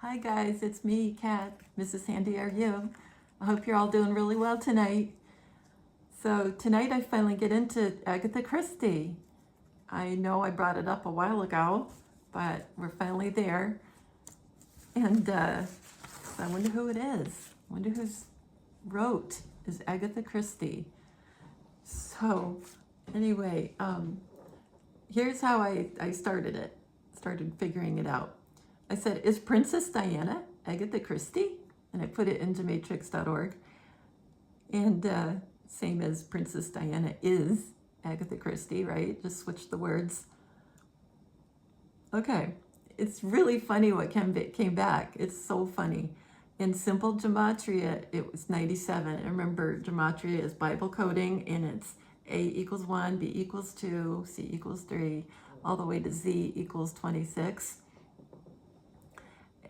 Hi guys, it's me, Kat. Mrs. Sandy, are you? I hope you're all doing really well tonight. So tonight I finally get into Agatha Christie. I know I brought it up a while ago, but we're finally there. And I wonder who it is. I wonder who's wrote is Agatha Christie. So anyway, here's how I started figuring it out. I said, is Princess Diana Agatha Christie? And I put it into matrix.org. And same as Princess Diana is Agatha Christie, right? Just switch the words. Okay, it's really funny what came back. It's so funny. In simple gematria, it was 97. And remember, gematria is Bible coding, and it's A equals 1, B equals 2, C equals 3, all the way to Z equals 26.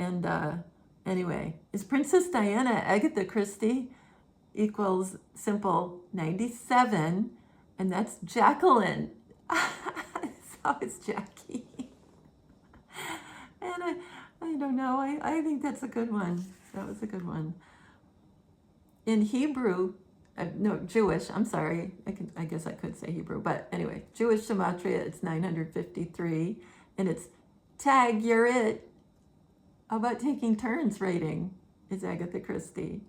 And anyway, is Princess Diana Agatha Christie equals simple 97, and that's Jacqueline. So it's Jackie. And I don't know, I think that's a good one. That was a good one. In Hebrew, no, Jewish, I'm sorry, I guess I could say Hebrew, but anyway, Jewish gematria, it's 953, and it's tag, you're it. How about taking turns writing? Is Agatha Christie.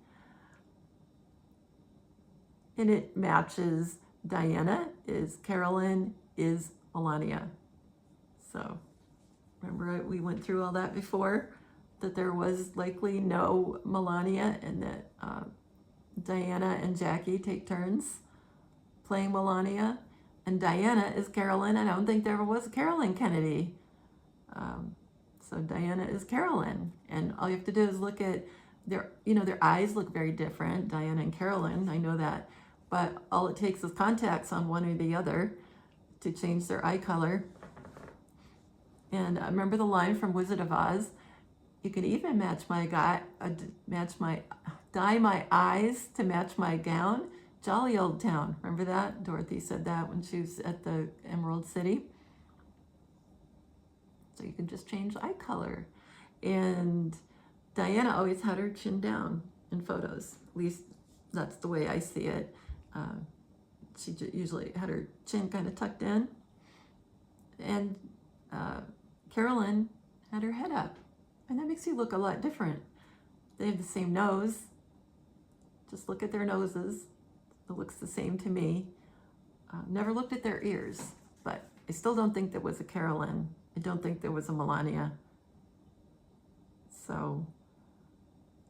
And it matches Diana, is Carolyn, is Melania. So remember we went through all that before, that there was likely no Melania, and that Diana and Jackie take turns playing Melania. And Diana is Carolyn. I don't think there ever was a Carolyn Kennedy. So Diana is Carolyn, and all you have to do is look at their eyes look very different, Diana and Carolyn, I know that, but all it takes is contacts on one or the other to change their eye color. And remember the line from Wizard of Oz, you can even dye my eyes to match my gown. Jolly old town, remember that? Dorothy said that when she was at the Emerald City. So you can just change eye color. And Diana always had her chin down in photos. At least that's the way I see it. She usually had her chin kind of tucked in. And Carolyn had her head up. And that makes you look a lot different. They have the same nose. Just look at their noses. It looks the same to me. Never looked at their ears, but I still don't think there was a Carolyn. I don't think there was a Melania. So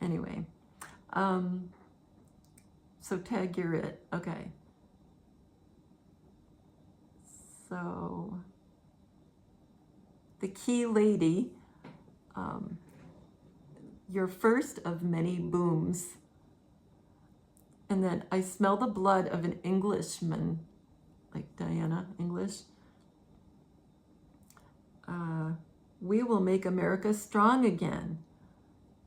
anyway, so tag, you're it. Okay. So the key lady, your first of many booms. And then I smell the blood of an Englishman, like Diana, English. We will make America strong again.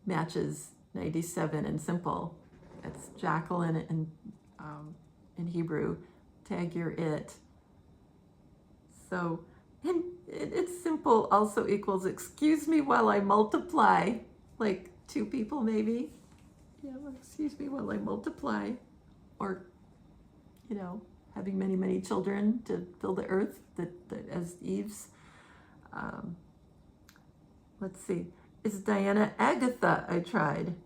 Matches 97 and simple. That's Jacqueline in Hebrew. Tag, you're it. So, and it's simple also equals excuse me while I multiply. Like two people maybe. Yeah, well, excuse me while I multiply. Or, having many, many children to fill the earth that as Eve's. Let's see. Is Diana Agatha? I tried.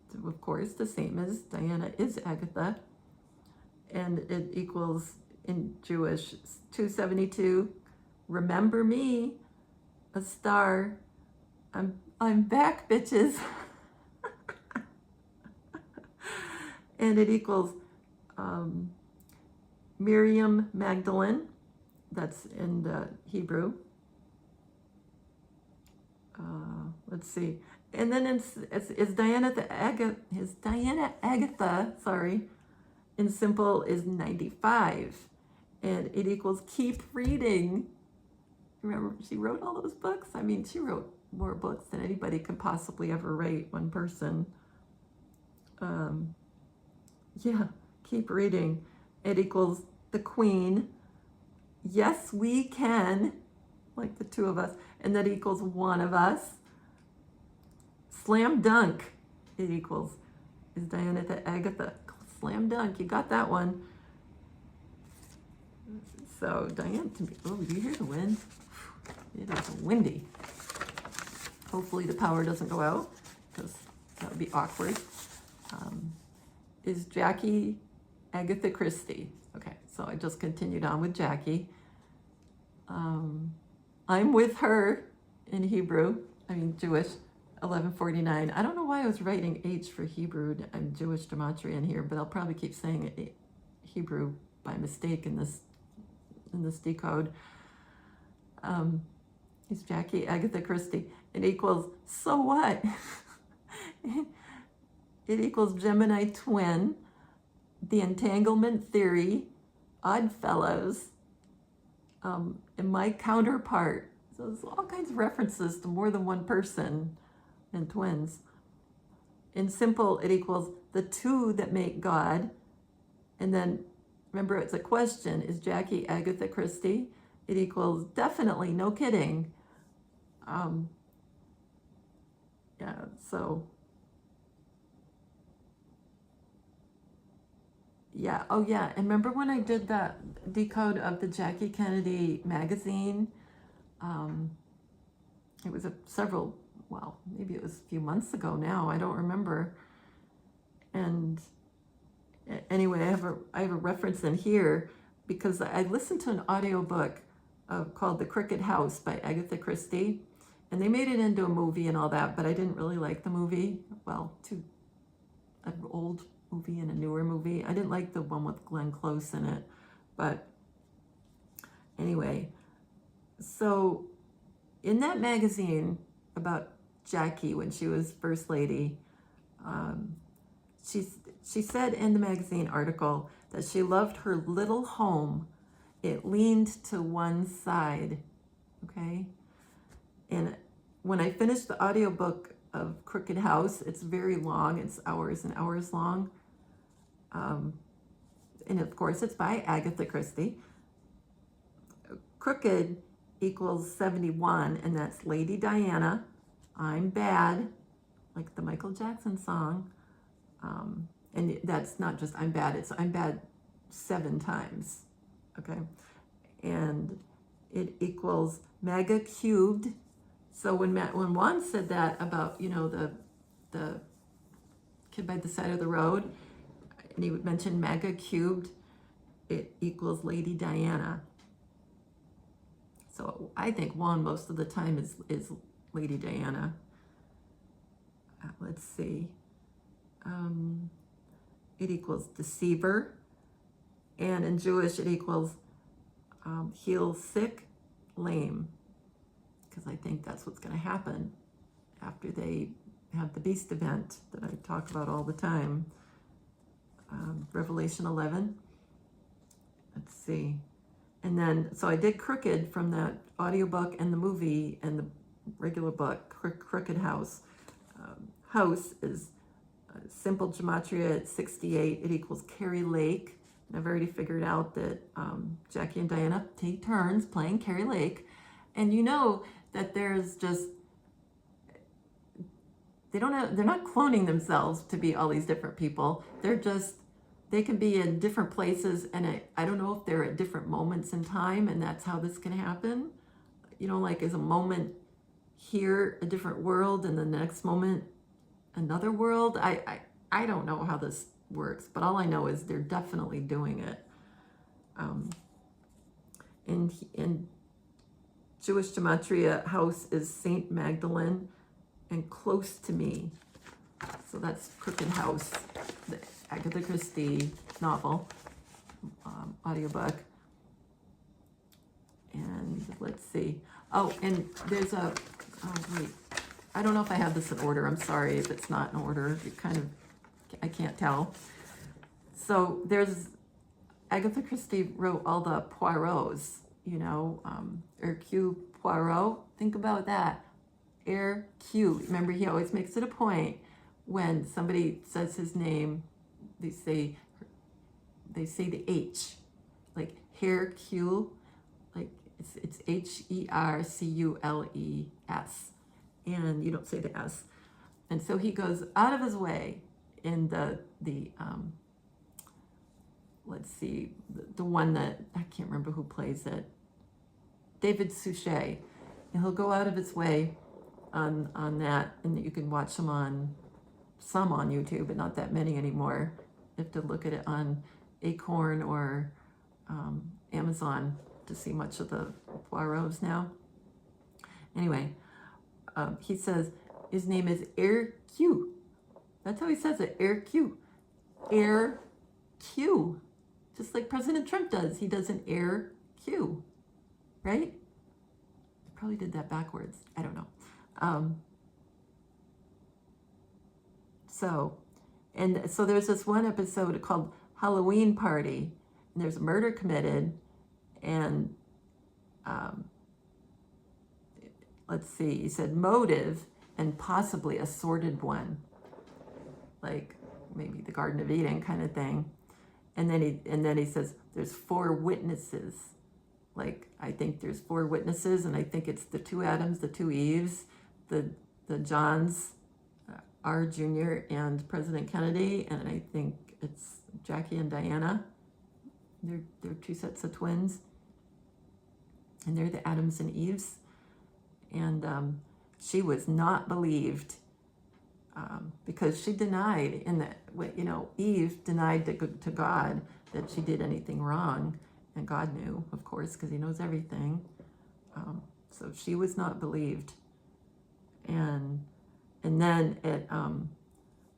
So of course, the same as Diana is Agatha. And it equals in Jewish 272. Remember me, a star. I'm back, bitches. And it equals Miriam Magdalene. That's in the Hebrew. Let's see. And then it's Diana Agatha, sorry, in simple is 95. And it equals keep reading. Remember, she wrote all those books? I mean, she wrote more books than anybody could possibly ever write, one person. Yeah, keep reading. It equals the Queen. Yes, we can, like the two of us. And that equals one of us. Slam dunk, it equals, is Diana the Agatha. Slam dunk, you got that one. So Diane, oh, do you hear the wind? It is windy. Hopefully the power doesn't go out, because that would be awkward. Is Jackie Agatha Christie? Okay, so I just continued on with Jackie. I'm with her in Hebrew, Jewish, 1149. I don't know why I was writing H for Hebrew. I'm Jewish gematria in here, but I'll probably keep saying it Hebrew by mistake in this decode. Is Jackie Agatha Christie. It equals, so what? It equals Gemini twin, the entanglement theory, Oddfellows, and my counterpart. So there's all kinds of references to more than one person and twins. In simple, it equals the two that make God. And then remember, it's a question. Is Jackie Agatha Christie? It equals definitely, no kidding. Yeah, so. Yeah, oh yeah, and remember when I did that decode of the Jackie Kennedy magazine? It was maybe it was a few months ago now, I don't remember. And anyway, I have a reference in here because I listened to an audiobook called The Cricket House by Agatha Christie, and they made it into a movie and all that, but I didn't really like the movie. Well, an old movie and a newer movie. I didn't like the one with Glenn Close in it, but anyway, so in that magazine about Jackie when she was First Lady, she said in the magazine article that she loved her little home. It leaned to one side, okay? And when I finished the audiobook of Crooked House, it's very long, it's hours and hours long. And of course, it's by Agatha Christie. Crooked equals 71, and that's Lady Diana. I'm bad, like the Michael Jackson song. And that's not just I'm bad, it's I'm bad 7 times, okay? And it equals mega cubed. So when Juan said that about, the kid by the side of the road, and he would mention mega cubed, it equals Lady Diana. So I think Juan most of the time is Lady Diana. Let's see. It equals deceiver. And in Jewish, it equals heal sick, lame. Because I think that's what's going to happen after they have the beast event that I talk about all the time. Revelation 11. Let's see. And then, so I did Crooked from that audiobook and the movie and the regular book, Crooked House. House is simple gematria at 68. It equals Carrie Lake. And I've already figured out that Jackie and Diana take turns playing Carrie Lake. And you know that there's just, they're not cloning themselves to be all these different people. They can be in different places, and I don't know if they're at different moments in time, and that's how this can happen. Like is a moment here, a different world, and the next moment, another world. I don't know how this works, but all I know is they're definitely doing it. In Jewish gematria, house is Saint Magdalene and close to me. So that's Crooked House, the Agatha Christie novel, audiobook. And let's see. Oh, and there's wait. I don't know if I have this in order. I'm sorry if it's not in order. I can't tell. So there's, Agatha Christie wrote all the Poirots, Hercules Poirot. Think about that. Hercules. Remember, he always makes it a point when somebody says his name, they say the H, like Hercule, like it's Hercules, and you don't say the S. And so he goes out of his way in the let's see, the one that, I can't remember who plays it, David Suchet. And he'll go out of his way on that, and you can watch some on YouTube, but not that many anymore. You have to look at it on Acorn or Amazon to see much of the Poirots now. Anyway, he says his name is Hercule. That's how he says it, Hercule. Hercule. Just like President Trump does. He does an Hercule, right? Probably did that backwards. I don't know. So there's this one episode called Halloween Party, and there's a murder committed, and let's see, he said motive and possibly a sordid one, like maybe the Garden of Eden kind of thing. And then he says there's 4 witnesses. Like, I think there's 4 witnesses, and I think it's the 2 Adams, the 2 Eves, the Johns, R. Jr. and President Kennedy, and I think it's Jackie and Diana. They're 2 sets of twins, and they're the Adams and Eves. And she was not believed because she denied Eve denied to God that she did anything wrong, and God knew, of course, because he knows everything. So she was not believed, and then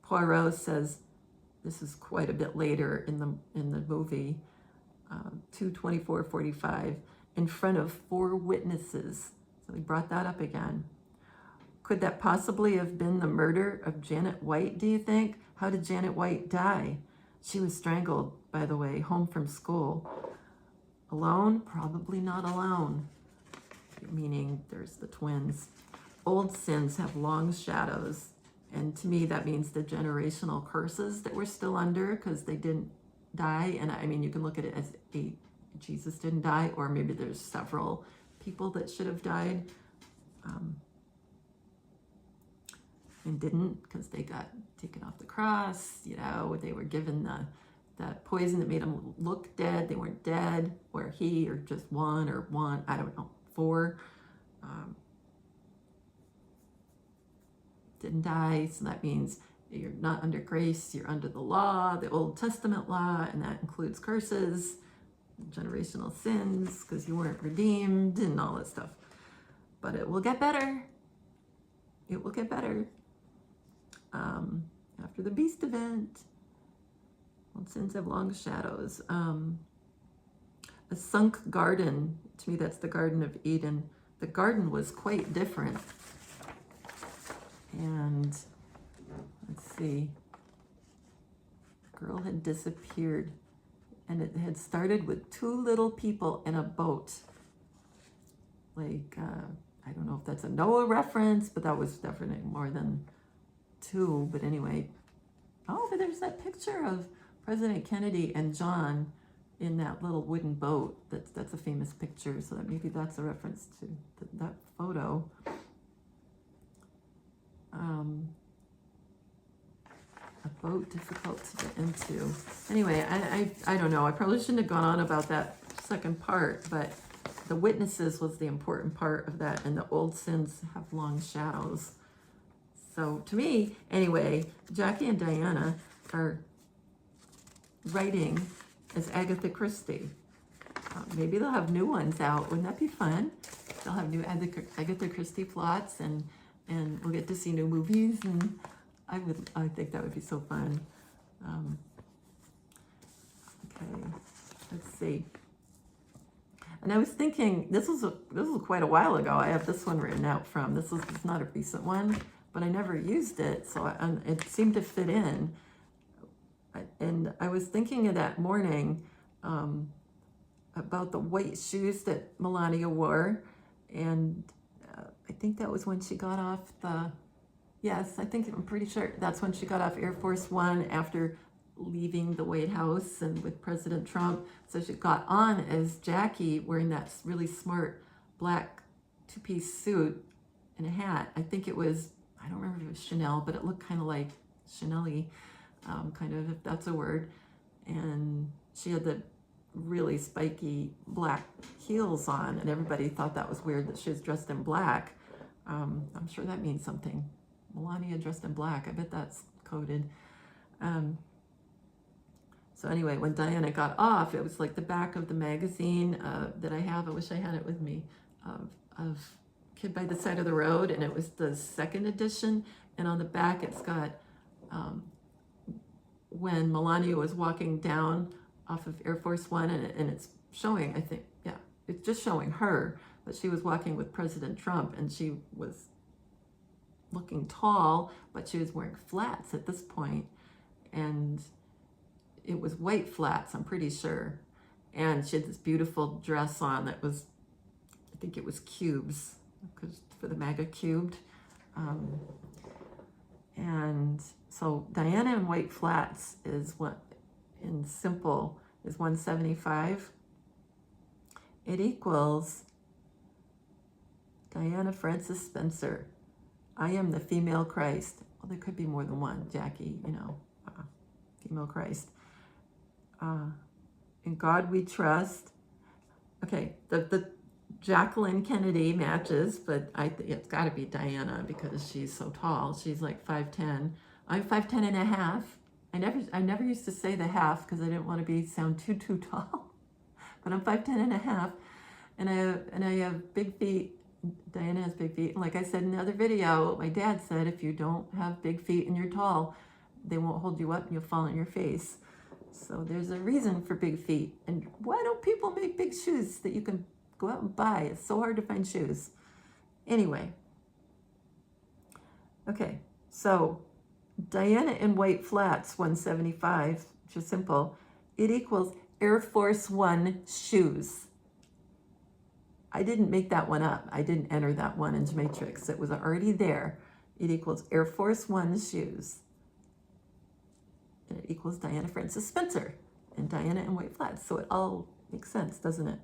Poirot says, this is quite a bit later in the movie, 2:24:45, in front of 4 witnesses. So he brought that up again. Could that possibly have been the murder of Janet White, do you think? How did Janet White die? She was strangled, by the way, home from school. Alone? Probably not alone. Meaning there's the twins. Old sins have long shadows. And to me, that means the generational curses that we're still under because they didn't die. And I mean, you can look at it as Jesus didn't die, or maybe there's several people that should have died and didn't because they got taken off the cross. They were given that poison that made them look dead. They weren't dead, or just one, I don't know, 4 didn't die. So that means you're not under grace, you're under the law, the Old Testament law, and that includes curses, generational sins, because you weren't redeemed and all that stuff. But it will get better. It will get better after the beast event. Old sins have long shadows. A sunk garden, to me that's the Garden of Eden. The garden was quite different. And let's see, a girl had disappeared, and it had started with 2 little people in a boat. Like, I don't know if that's a Noah reference, but that was definitely more than 2. But anyway, but there's that picture of President Kennedy and John in that little wooden boat. That's a famous picture, so that maybe that's a reference to that photo. A boat difficult to get into. Anyway, I don't know. I probably shouldn't have gone on about that second part, but the witnesses was the important part of that, and the old sins have long shadows. So to me, anyway, Jackie and Diana are writing as Agatha Christie. Maybe they'll have new ones out. Wouldn't that be fun? They'll have new Agatha Christie plots, and we'll get to see new movies, and I think that would be so fun. Okay, let's see. And I was thinking, this was quite a while ago. I have this one written out from. This is not a recent one, but I never used it, so it seemed to fit in. And I was thinking of that morning about the white shoes that Melania wore, and I think that was when she got off I'm pretty sure that's when she got off Air Force One after leaving the White House and with President Trump. So she got on as Jackie wearing that really smart black 2-piece suit and a hat. I think it was, I don't remember if it was Chanel, but it looked kind of like Chanel-y, kind of, if that's a word. And she had the really spiky black heels on, and everybody thought that was weird that she was dressed in black. I'm sure that means something. Melania dressed in black. I bet that's coded. So anyway, when Diana got off, it was like the back of the magazine that I have. I wish I had it with me, of Kid by the Side of the Road, and it was the second edition. And on the back, it's got when Melania was walking down off of Air Force One, and it's showing, I think, yeah, it's just showing her, but she was walking with President Trump, and she was looking tall, but she was wearing flats at this point, and it was white flats, I'm pretty sure. And she had this beautiful dress on that was, I think it was cubes, because for the MAGA cubed. And so Diana in white flats is what, in simple, is 175. It equals Diana Frances Spencer. I am the female Christ. Well, there could be more than one, Jackie, you know, female Christ. In God we trust. Okay, the Jacqueline Kennedy matches, but I think it's got to be Diana because she's so tall. She's like 5'10". I'm 5'10 and a half. I never used to say the half because I didn't want to sound too tall. But I'm 5'10 and a half, and I have big feet. Diana has big feet. And like I said in the other video, my dad said if you don't have big feet and you're tall, they won't hold you up and you'll fall on your face. So there's a reason for big feet. And why don't people make big shoes that you can go out and buy? It's so hard to find shoes. Anyway. Okay, so Diana in white flats, 175, which is simple. It equals Air Force One shoes. I didn't make that one up. I didn't enter that one into Matrix. It was already there. It equals Air Force One shoes. And it equals Diana Frances Spencer and Diana in white flats. So it all makes sense, doesn't it?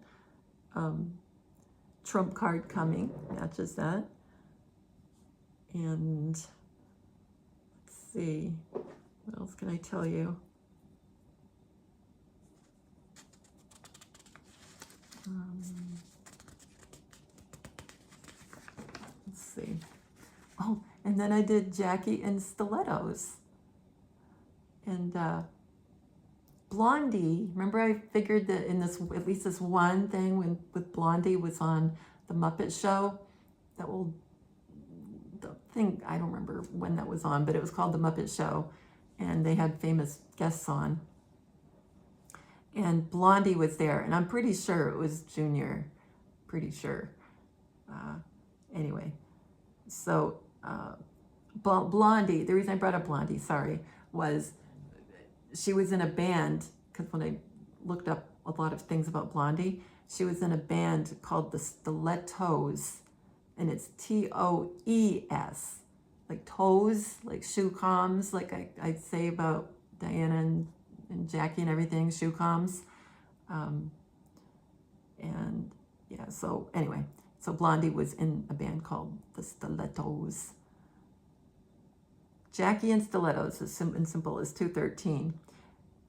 Trump card coming matches that. And let's see, what else can I tell you? Let's see. Oh, and then I did Jackie in Stilettos. And Blondie, remember I figured that in this, at least this one thing with Blondie was on the Muppet Show, the thing, I don't remember when that was on, but it was called the Muppet Show, and they had famous guests on. And Blondie was there, and I'm pretty sure it was Junior, pretty sure. Anyway, so Blondie, the reason I brought up Blondie, sorry, was she was in a band, because when I looked up a lot of things about Blondie, she was in a band called the Stilettos, and it's T-O-E-S, like toes, like shoe coms, like I'd say about Diana and Jackie and everything, shoe coms. And yeah, so anyway, so Blondie was in a band called the Stilettos. Jackie and Stilettos is simple as 213.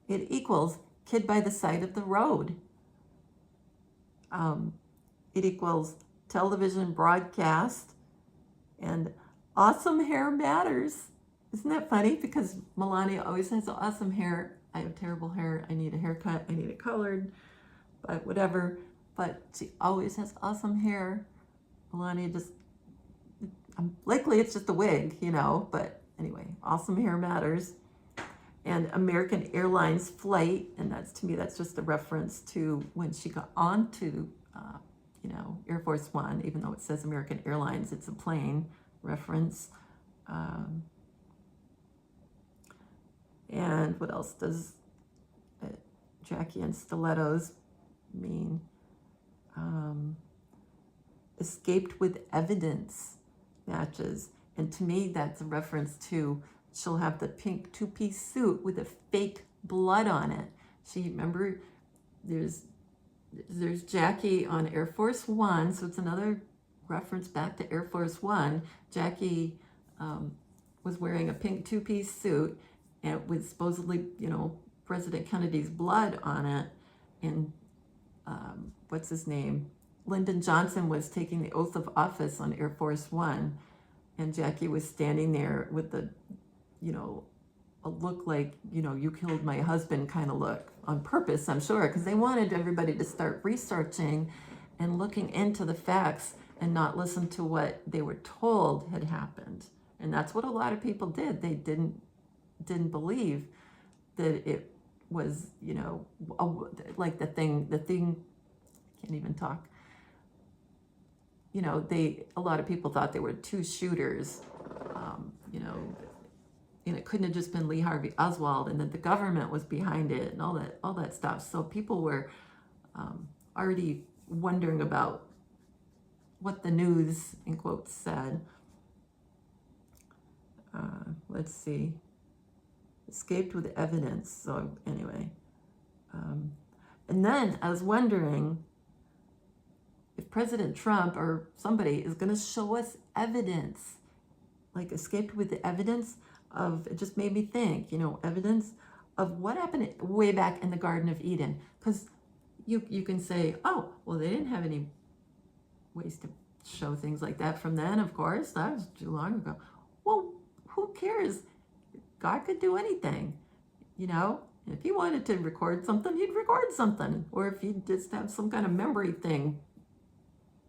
It equals Kid by the Side of the Road. It equals television broadcast, and awesome hair matters. Isn't that funny? Because Melania always has awesome hair. I have terrible hair. I need a haircut. I need it colored, but whatever. But she always has awesome hair. Melania just, likely it's just a wig, you know, but anyway, awesome hair matters. And American Airlines flight, and that's, to me, that's just a reference to when she got onto, you know, Air Force One, even though it says American Airlines, it's a plane reference. And what else does Jackie and Stilettos mean? Escaped with evidence matches. And to me, that's a reference to, she'll have the pink two-piece suit with a fake blood on it. Remember, there's Jackie on Air Force One, so it's another reference back to Air Force One. Jackie was wearing a pink two-piece suit and with supposedly, President Kennedy's blood on it. And what's his name? Lyndon Johnson was taking the oath of office on Air Force One, and Jackie was standing there with the, a look like, you killed my husband kind of look on purpose, I'm sure, because they wanted everybody to start researching and looking into the facts and not listen to what they were told had happened. And that's what a lot of people did. They didn't believe that it was, like the thing, can't even talk. A lot of people thought they were two shooters, and it couldn't have just been Lee Harvey Oswald, and that the government was behind it and all that stuff. So people were already wondering about what the news, in quotes, said. Let's see. Escaped with evidence. So anyway. And then I was wondering if President Trump or somebody is going to show us evidence, like escaped with the evidence of, it just made me think, evidence of what happened way back in the Garden of Eden. Because you can say, oh, well, they didn't have any ways to show things like that from then, of course. That was too long ago. Well, who cares? God could do anything, If he wanted to record something, he'd record something. Or if he'd just have some kind of memory thing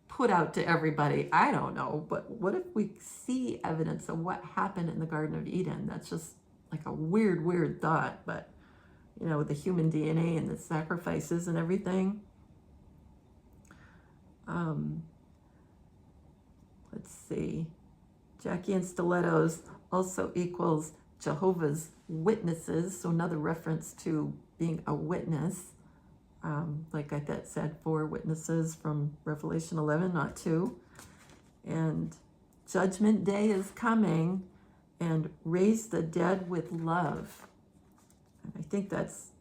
put out to everybody, I don't know. But what if we see evidence of what happened in the Garden of Eden? That's just like a weird thought. But, with the human DNA and the sacrifices and everything. Let's see. Jackie and Stilettos also equals Jehovah's Witnesses. So another reference to being a witness. Like I said, 4 witnesses from Revelation 11, not 2. And Judgment Day is coming, and raise the dead with love. And I think that's,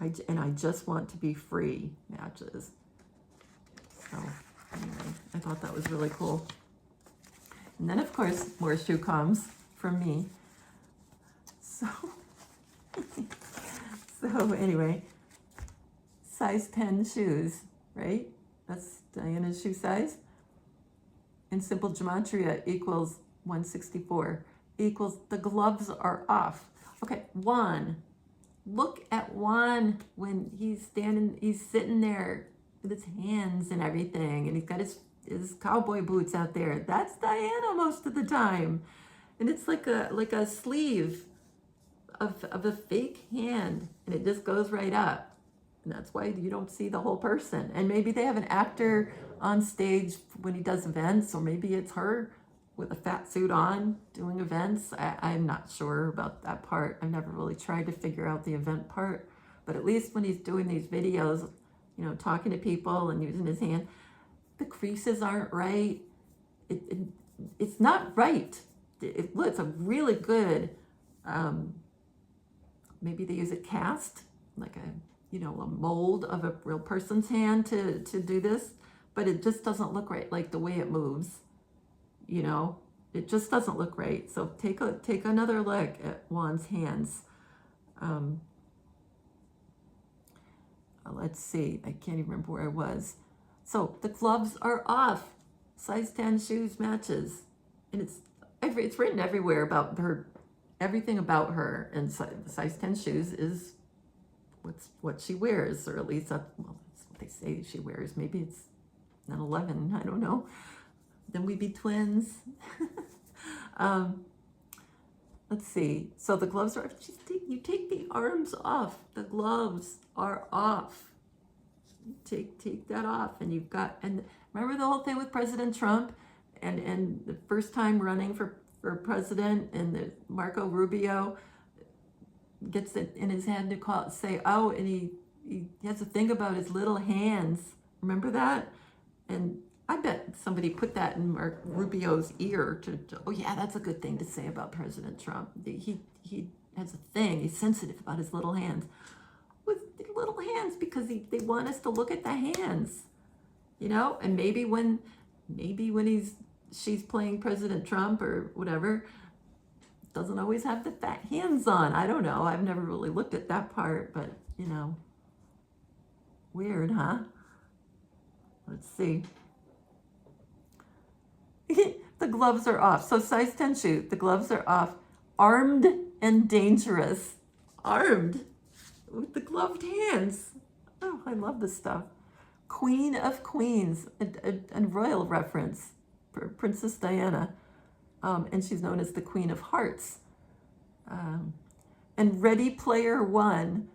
I just want to be free matches. So anyway, I thought that was really cool. And then, of course, more shoe comes from me. So, anyway, size 10 shoes, right? That's Diana's shoe size. And simple gematria equals 164, equals the gloves are off. Okay, Juan. Look at Juan when he's sitting there with his hands and everything, and he's got his cowboy boots out there. That's Diana most of the time. And it's like a sleeve of a fake hand, and it just goes right up. And that's why you don't see the whole person. And maybe they have an actor on stage when he does events, or maybe it's her with a fat suit on doing events. I'm not sure about that part. I've never really tried to figure out the event part. But at least when he's doing these videos, talking to people and using his hand, the creases aren't right. It's not right. It's a really good, maybe they use a cast, like a mold of a real person's hand to do this, but it just doesn't look right, like the way it moves, it just doesn't look right. So take another look at Juan's hands. Let's see, I can't even remember where I was. So the gloves are off. Size 10 shoes matches. And it's written everywhere about her, everything about her. And size 10 shoes is what she wears, or at least that's what they say she wears. Maybe it's an 11, I don't know. Then we'd be twins. Let's see. So the gloves are, you take the arms off. The gloves are off. You take that off, and you've got, and remember the whole thing with President Trump and the first time running for president, and the Marco Rubio gets it in his head to say, oh, and he has a thing about his little hands. Remember that? And I bet somebody put that in Mark Rubio's ear to oh yeah, that's a good thing to say about President Trump. He has a thing. He's sensitive about his little hands. With little hands, because they want us to look at the hands, and maybe when he's she's playing President Trump or whatever, doesn't always have the fat hands on. I don't know. I've never really looked at that part, but you know, weird, huh? Let's see. The gloves are off. So size 10 shoe, the gloves are off. Armed and dangerous. Armed with the gloved hands. Oh, I love this stuff. Queen of Queens, a royal reference, Princess Diana. And she's known as the Queen of Hearts. And Ready Player One,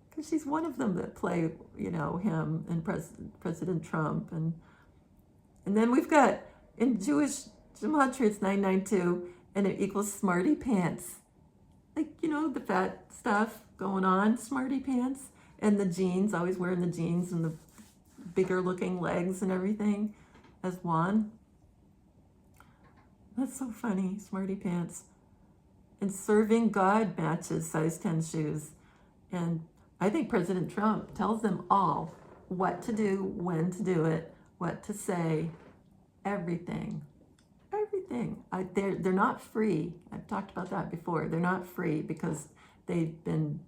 because she's one of them that play, you know, him and President Trump. And then we've got, in Jewish gematria, it's 992, and it equals smarty pants. Like, you know, the fat stuff going on, smarty pants. And the jeans, always wearing the jeans and the bigger looking legs and everything as one. That's so funny, smarty pants. And serving God matches size 10 shoes. And I think President Trump tells them all what to do, when to do it, what to say, everything. Everything. They're not free. I've talked about that before. They're not free because they've done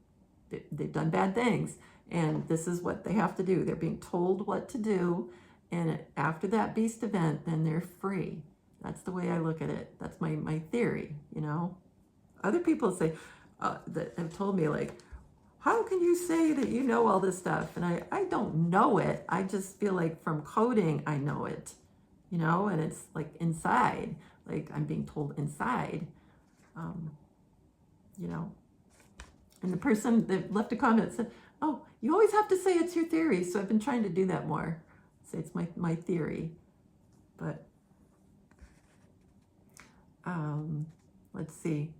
bad things. And this is what they have to do. They're being told what to do. And after that beast event, then they're free. That's the way I look at it. That's my theory, you know. Other people say, that have told me, like, how can you say that you know all this stuff? And I don't know it. I just feel like from coding, I know it, you know, and it's like inside, like I'm being told inside, you know. And the person that left a comment said, oh, you always have to say it's your theory. So I've been trying to do that more. Say it's my theory. But let's see.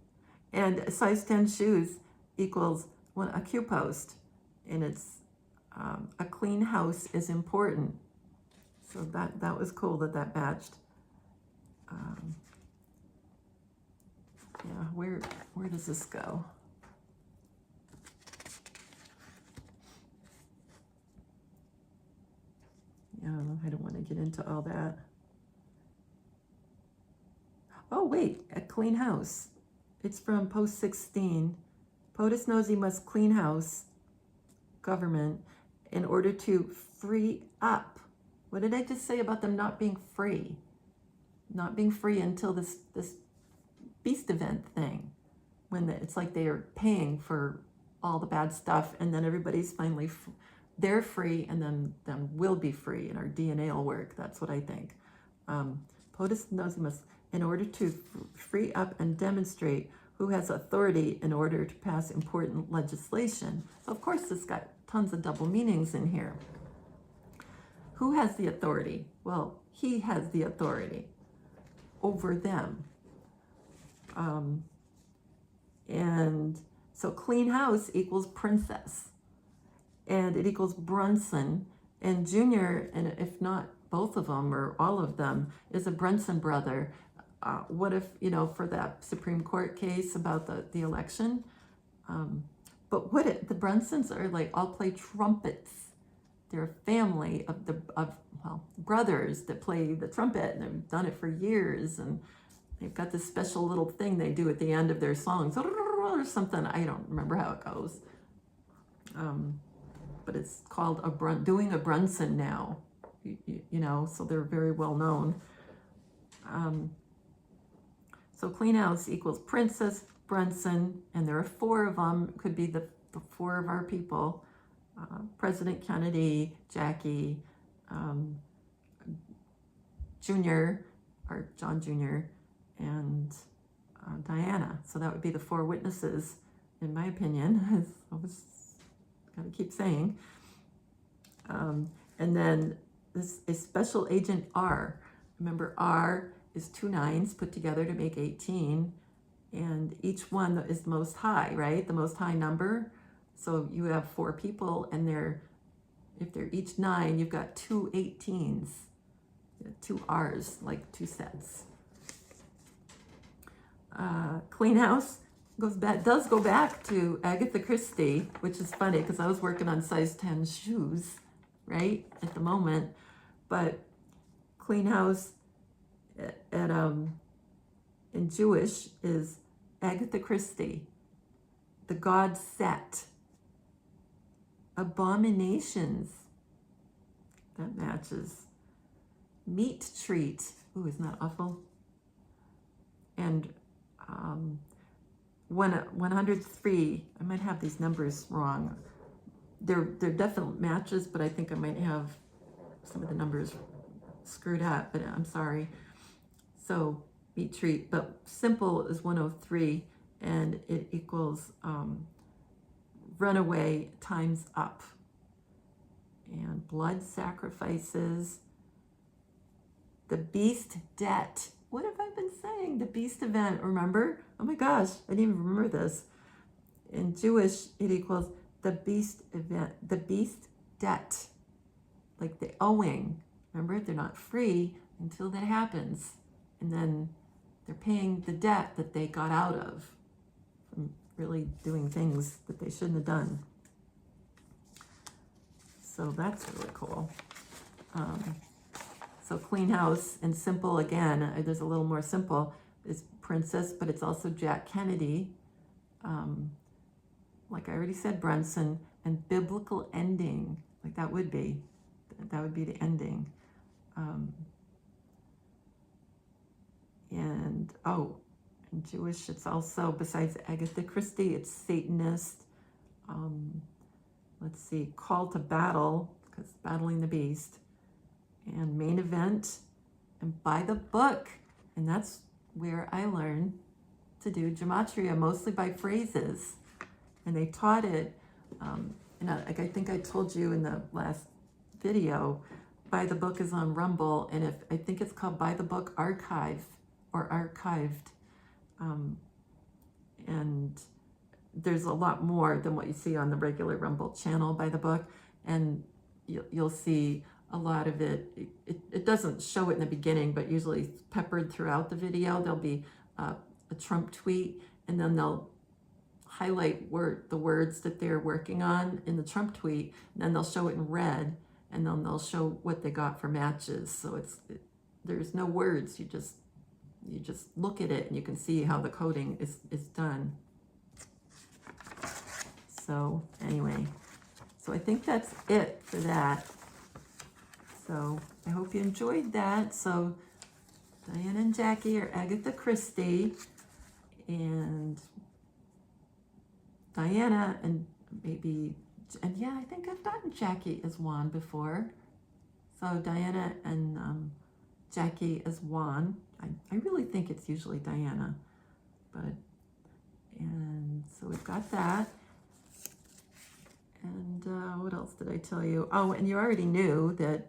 And size 10 shoes equals a Q post. And it's a clean house is important. So that was cool that matched. Yeah, where does this go? Yeah, I don't want to get into all that. Oh, wait, a clean house. It's from post 16. POTUS knows he must clean house, government, in order to free up. What did I just say about them not being free? Not being free until this beast event thing, when it's like they are paying for all the bad stuff, and then everybody's finally they're free, and then we'll be free, and our DNA will work. That's what I think. POTUS knows he must, in order to free up and demonstrate who has authority in order to pass important legislation. So of course this got tons of double meanings in here. Who has the authority? Well, he has the authority over them. And so clean house equals princess, and it equals Brunson, and Junior, and if not both of them or all of them, is a Brunson brother. What if, you know, for that Supreme Court case about the election, but what if the Brunsons are like all play trumpets? They're a family of brothers that play the trumpet, and they've done it for years, and they've got this special little thing they do at the end of their songs or something. I don't remember how it goes, but it's called doing a Brunson now, you know, so they're very well known. So clean house equals princess, Brunson, and there are 4 of them. Could be the 4 of our people. President Kennedy, Jackie, Junior, or John Jr., and Diana. So that would be the 4 witnesses, in my opinion, as I was got to keep saying. And then this is Special Agent R. Remember, R is 2 9s put together to make 18, and each one is the most high, right? The most high number. So you have 4 people, and if they're each 9, you've got 2 18s, 2 R's, like 2 sets. Clean house does go back to Agatha Christie, which is funny because I was working on size 10 shoes, right, at the moment. But clean house at in Jewish is Agatha Christie, the god Set, abominations, that matches, meat treat, ooh, isn't that awful? And 103, I might have these numbers wrong. They're definite matches, but I think I might have some of the numbers screwed up, but I'm sorry. So meat treat, but simple is 103, and it equals runaway times up. And blood sacrifices, the beast debt. What have I been saying? The beast event, remember? Oh my gosh, I didn't even remember this. In Jewish, it equals the beast event, the beast debt, like the owing. Remember, they're not free until that happens. And then they're paying the debt that they got out of from really doing things that they shouldn't have done. So that's really cool. So clean house and simple again, there's a little more simple, is princess, but it's also Jack Kennedy. Like I already said, Brunson, and biblical ending, like that would be the ending. And oh, in Jewish, it's also, besides Agatha Christie, it's Satanist. Let's see, call to battle, because battling the beast, and main event, and by the book. And that's where I learned to do gematria, mostly by phrases. And they taught it, and I think I told you in the last video, By the Book is on Rumble, and I think it's called By the Book Archive, or Archived. And there's a lot more than what you see on the regular Rumble channel, By the Book, and you'll see a lot of it. It doesn't show it in the beginning, but usually peppered throughout the video, there'll be a Trump tweet, and then they'll highlight the words that they're working on in the Trump tweet, and then they'll show it in red, and then they'll show what they got for matches. So there's no words, you just look at it and you can see how the coding is done. So anyway, so I think that's it for that. So I hope you enjoyed that. So Diana and Jackie are Agatha Christie, and Diana and yeah, I think I've gotten Jackie as Juan before. So Diana and Jackie as Juan. I really think it's usually Diana, and so we've got that. And what else did I tell you? Oh, and you already knew that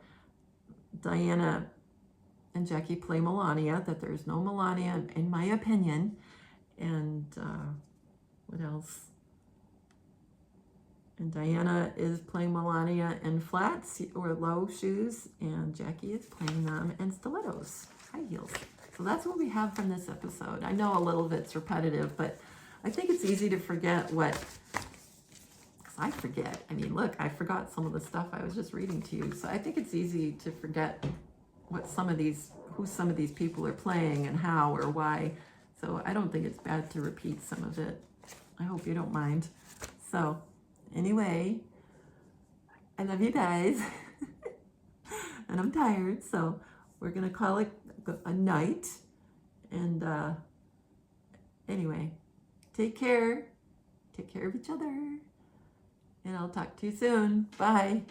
Diana and Jackie play Melania, that there's no Melania, in my opinion. And what else? And Diana is playing Melania in flats or low shoes, and Jackie is playing them in stilettos, high heels. So that's what we have from this episode. I know a little bit's repetitive, but I think it's easy to forget because I forget. I mean, look, I forgot some of the stuff I was just reading to you. So I think it's easy to forget who some of these people are playing and how or why. So I don't think it's bad to repeat some of it. I hope you don't mind. So anyway, I love you guys. And I'm tired, so we're gonna call it a night. And anyway, take care of each other, and I'll talk to you soon. Bye.